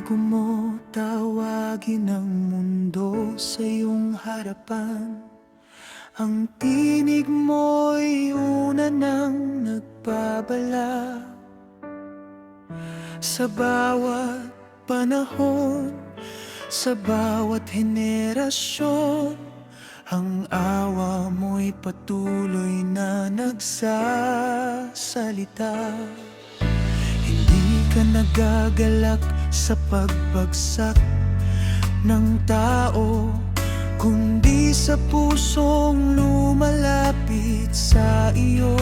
Bago mo tawagin ang mundo sa iyong harapan, ang tinig mo'y una nang nagpabala. Sa bawat panahon, sa bawat henerasyon, ang awa mo'y patuloy na nagsasalita. Hindi ka nagagalak sa pagbagsak ng tao, kundi sa pusong lumalapit sa iyo.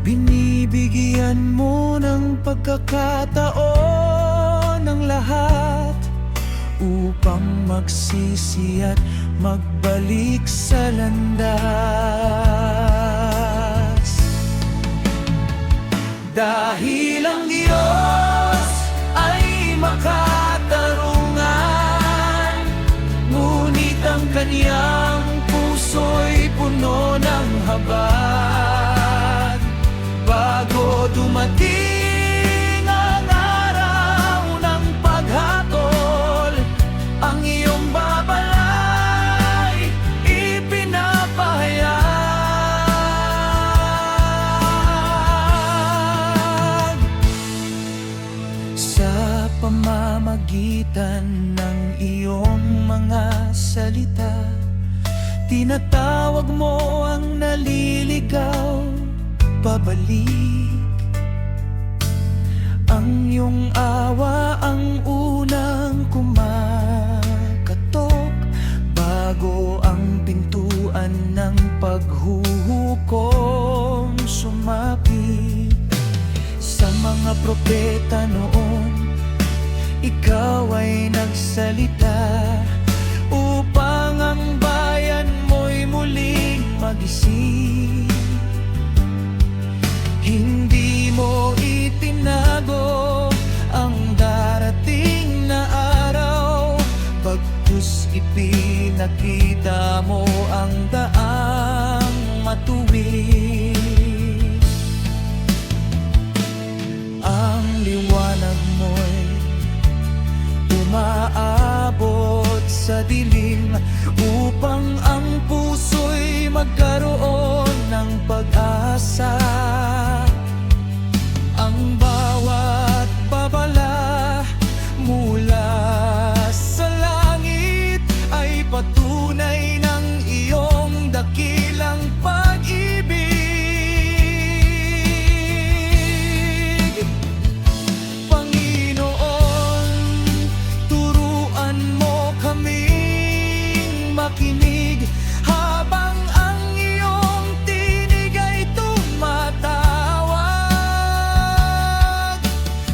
Binibigyan mo ng pagkakataon ng lahat upang magsisi at magbalik sa landas. Dahil ang Diyos ay makatarungan, ngunit ang Kanyang puso'y puno ng habag. Bago dumating ang araw ng paghatol, ang iyong babalay ipinapahayag. Sa pamamagitan ng iyong mga salita, tinatawag mo ang naliligaw pabalik. Ang iyong awa ang unang kumakatok bago ang pintuan ng paghuhukom sumapit. Sa mga propeta noon, ikaw ay nagsalita upang ang bayan mo'y muling magising. Hindi mo itinago ang darating na araw, pagkus ipinakita mo ang daang matuwid. Ang liwanag mo'y umaabot sa dilim upang ang puso'y magkaroon ng pag-asa. Ang bawat babala mula sa langit ay patunay ng iyong dakilang pag-ibig. Panginoon, turuan mo kaming makinig habang ang iyong tinig ay tumatawag.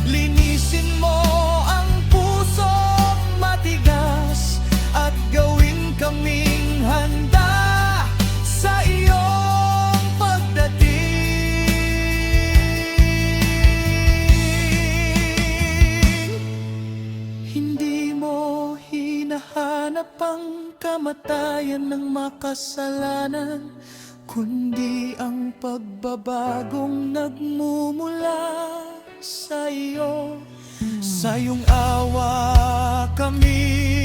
Linisin mo ang pusong matigas at gawin kaming handa sa iyong pagdating. Hindi mo hinahanap ang kamatayan ng makasalanan, kundi ang pagbabagong nagmumula sa iyo. Sa iyong awa kami